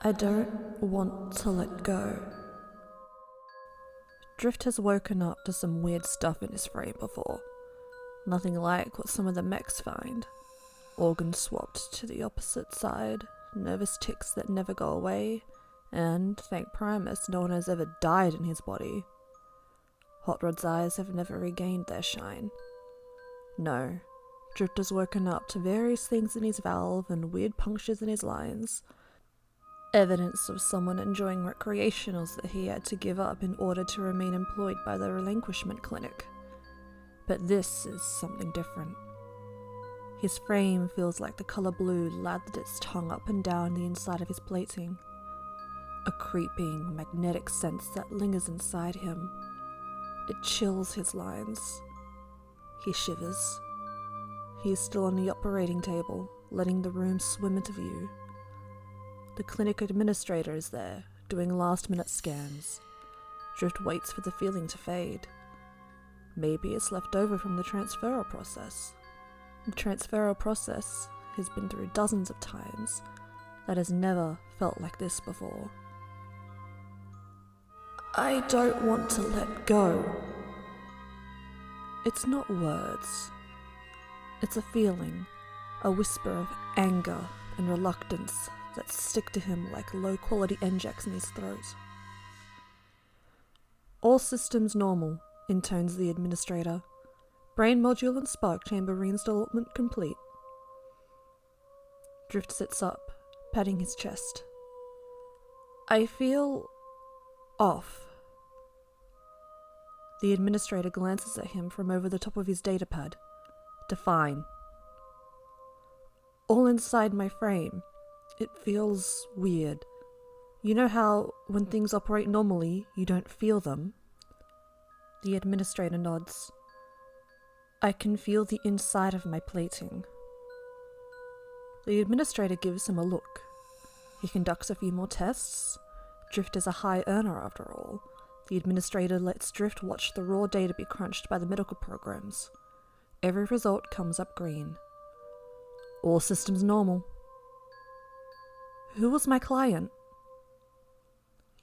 I don't want to let go. Drift has woken up to some weird stuff in his frame before. Nothing like what some of the mechs find. Organs swapped to the opposite side, nervous tics that never go away, and, thank Primus, no one has ever died in his body. Hot Rod's eyes have never regained their shine. No, Drift has woken up to various things in his valve and weird punctures in his lines. Evidence of someone enjoying recreationals that he had to give up in order to remain employed by the relinquishment clinic. But this is something different. His frame feels like the color blue lathered its tongue up and down the inside of his plating. A creeping, magnetic sense that lingers inside him. It chills his lines. He shivers. He is still on the operating table, letting the room swim into view. The clinic administrator is there, doing last-minute scans. Drift waits for the feeling to fade. Maybe it's left over from the transferal process. The transferal process he's been through dozens of times, that has never felt like this before. I don't want to let go. It's not words. It's a feeling, a whisper of anger and reluctance that stick to him like low-quality NJAX in his throat. All systems normal, intones the administrator. Brain module and spark chamber reinstallment complete. Drift sits up, patting his chest. I feel off. The administrator glances at him from over the top of his datapad. Define. All inside my frame. It feels weird. You know how, when things operate normally, you don't feel them? The administrator nods. I can feel the inside of my plating. The administrator gives him a look. He conducts a few more tests. Drift is a high earner after all. The administrator lets Drift watch the raw data be crunched by the medical programs. Every result comes up green. All systems normal. Who was my client?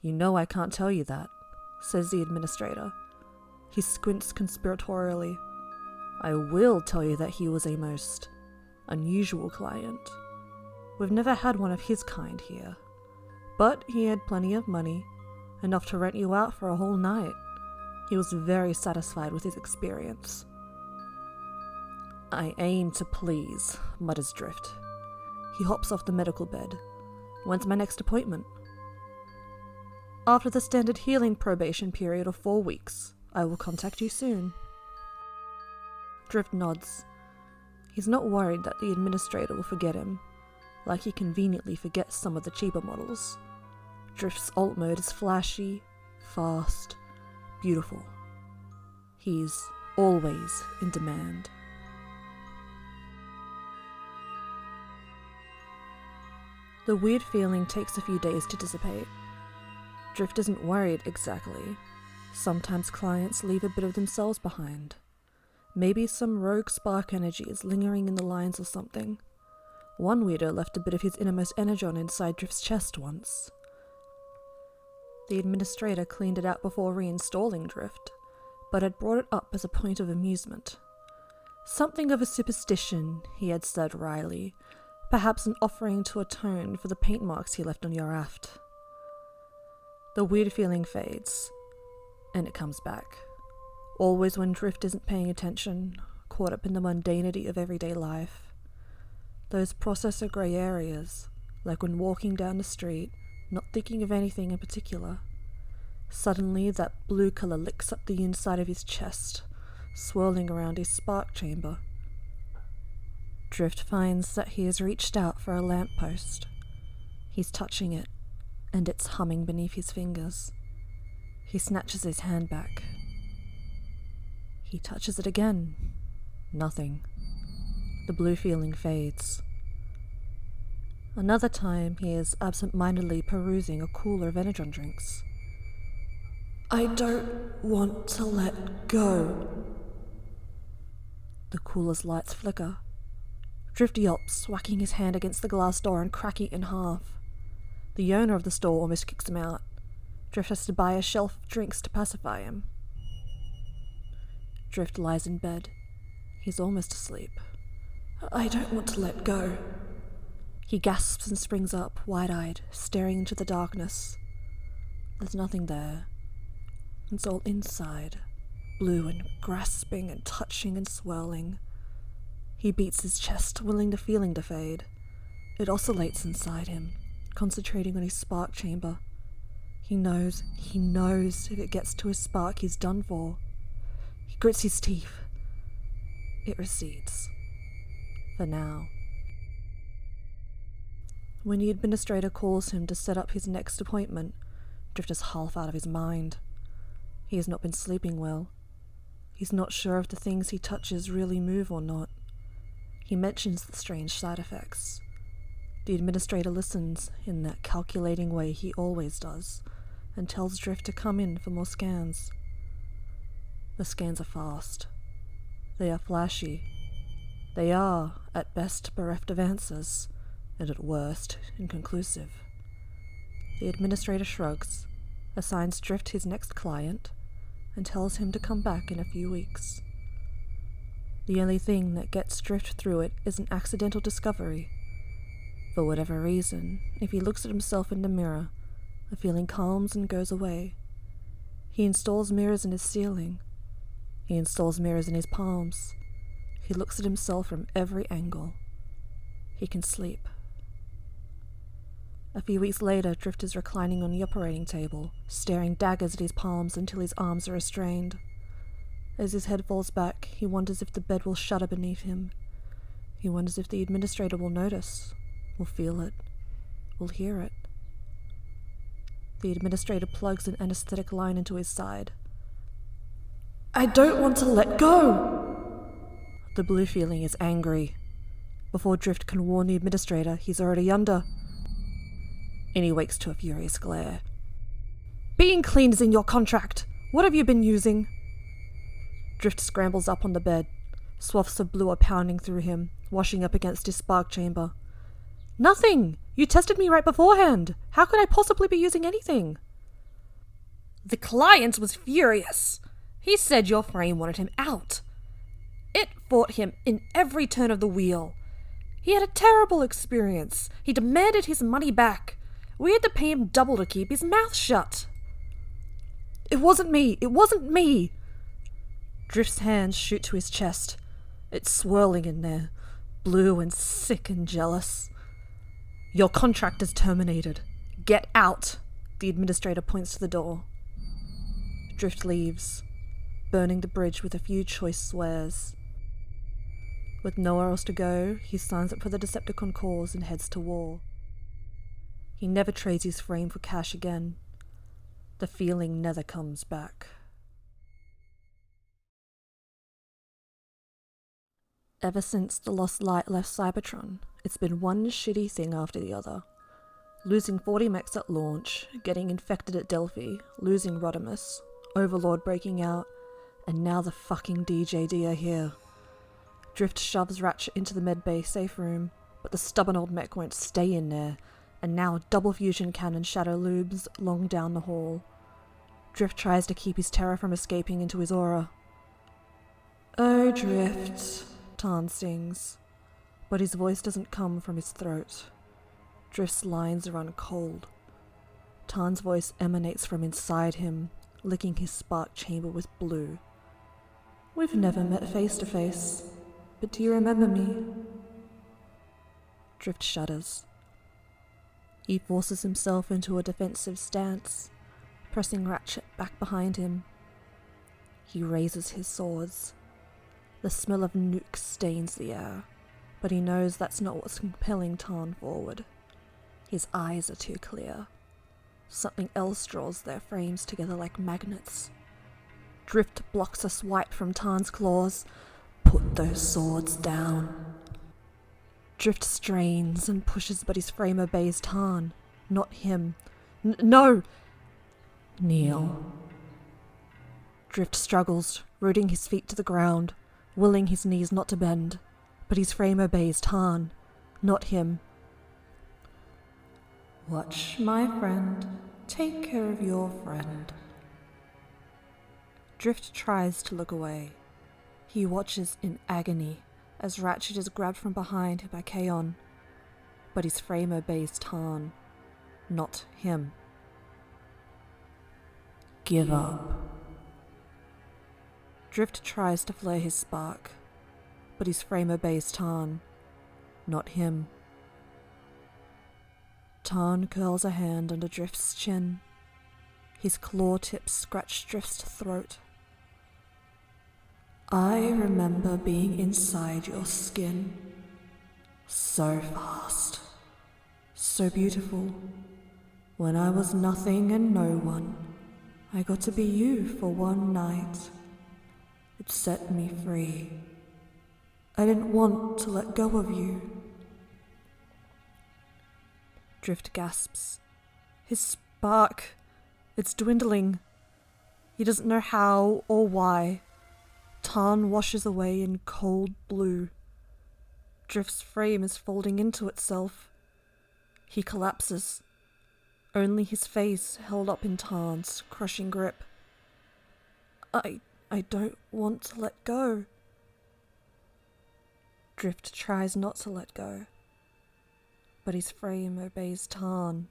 You know I can't tell you that, says the administrator. He squints conspiratorially. I will tell you that he was a most unusual client. We've never had one of his kind here. But he had plenty of money, enough to rent you out for a whole night. He was very satisfied with his experience. I aim to please, mutters Drift. He hops off the medical bed. When's my next appointment? After the standard healing probation period of 4 weeks. I will contact you soon. Drift nods. He's not worried that the administrator will forget him, like he conveniently forgets some of the cheaper models. Drift's alt mode is flashy, fast, beautiful. He's always in demand. The weird feeling takes a few days to dissipate. Drift isn't worried exactly. Sometimes clients leave a bit of themselves behind. Maybe some rogue spark energy is lingering in the lines or something. One weirdo left a bit of his innermost energon inside Drift's chest once. The administrator cleaned it out before reinstalling Drift, but had brought it up as a point of amusement. Something of a superstition, he had said wryly, perhaps an offering to atone for the paint marks he left on your aft. The weird feeling fades, and it comes back. Always when Drift isn't paying attention, caught up in the mundanity of everyday life. Those processor grey areas, like when walking down the street, not thinking of anything in particular. Suddenly that blue colour licks up the inside of his chest, swirling around his spark chamber. Drift finds that he has reached out for a lamppost. He's touching it, and it's humming beneath his fingers. He snatches his hand back. He touches it again. Nothing. The blue feeling fades. Another time he is absent-mindedly perusing a cooler of energon drinks. I don't want to let go. The cooler's lights flicker. Drift yelps, whacking his hand against the glass door and cracking it in half. The owner of the store almost kicks him out. Drift has to buy a shelf of drinks to pacify him. Drift lies in bed. He's almost asleep. I don't want to let go. He gasps and springs up, wide-eyed, staring into the darkness. There's nothing there. It's all inside, blue and grasping and touching and swirling. He beats his chest, willing the feeling to fade. It oscillates inside him, concentrating on his spark chamber. He knows if it gets to his spark, he's done for. He grits his teeth. It recedes. For now. When the administrator calls him to set up his next appointment, Drift is half out of his mind. He has not been sleeping well. He's not sure if the things he touches really move or not. He mentions the strange side effects. The administrator listens in that calculating way he always does, and tells Drift to come in for more scans. The scans are fast. They are flashy. They are, at best, bereft of answers, and at worst, inconclusive. The administrator shrugs, assigns Drift his next client, and tells him to come back in a few weeks. The only thing that gets Drift through it is an accidental discovery. For whatever reason, if he looks at himself in the mirror, the feeling calms and goes away. He installs mirrors in his ceiling. He installs mirrors in his palms. He looks at himself from every angle. He can sleep. A few weeks later, Drift is reclining on the operating table, staring daggers at his palms until his arms are restrained. As his head falls back, he wonders if the bed will shudder beneath him. He wonders if the administrator will notice, will feel it, will hear it. The administrator plugs an anesthetic line into his side. I don't want to let go! The blue feeling is angry. Before Drift can warn the administrator, he's already under. And he wakes to a furious glare. Being clean is in your contract. What have you been using? Drift scrambles up on the bed. Swaths of blue are pounding through him, washing up against his spark chamber. Nothing! You tested me right beforehand. How could I possibly be using anything? The client was furious. He said your frame wanted him out. It fought him in every turn of the wheel. He had a terrible experience. He demanded his money back. We had to pay him double to keep his mouth shut. It wasn't me. It wasn't me. Drift's hands shoot to his chest. It's swirling in there, blue and sick and jealous. Your contract is terminated. Get out. The administrator points to the door. Drift leaves, burning the bridge with a few choice swears. With nowhere else to go, he signs up for the Decepticon cause and heads to war. He never trades his frame for cash again. The feeling never comes back. Ever since the Lost Light left Cybertron, it's been one shitty thing after the other. Losing 40 mechs at launch, getting infected at Delphi, losing Rodimus, Overlord breaking out, and now the fucking DJD are here. Drift shoves Ratchet into the medbay safe room, but the stubborn old mech won't stay in there, and now a double fusion cannon shadow looms long down the hall. Drift tries to keep his terror from escaping into his aura. Oh, Drift, Tarn sings, but his voice doesn't come from his throat. Drift's lines run cold. Tarn's voice emanates from inside him, licking his spark chamber with blue. We've never met face to face, but do you remember me? Drift shudders. He forces himself into a defensive stance, pressing Ratchet back behind him. He raises his swords. The smell of nukes stains the air, but he knows that's not what's compelling Tarn forward. His eyes are too clear. Something else draws their frames together like magnets. Drift blocks a swipe from Tarn's claws. Put those swords down. Drift strains and pushes, but his frame obeys Tarn, not him. No! Kneel. Drift struggles, rooting his feet to the ground, willing his knees not to bend, but his frame obeys Tarn, not him. Watch, my friend. Take care of your friend. Drift tries to look away. He watches in agony as Ratchet is grabbed from behind by Kaon. But his frame obeys Tarn, not him. Give up. Drift tries to flare his spark, but his frame obeys Tarn, not him. Tarn curls a hand under Drift's chin. His claw tips scratch Drift's throat. I remember being inside your skin. So fast. So beautiful. When I was nothing and no one, I got to be you for one night. It set me free. I didn't want to let go of you. Drift gasps. His spark. It's dwindling. He doesn't know how or why. Tarn washes away in cold blue. Drift's frame is folding into itself. He collapses. Only his face held up in Tarn's crushing grip. I don't want to let go. Drift tries not to let go, but his frame obeys Tarn,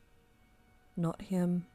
not him.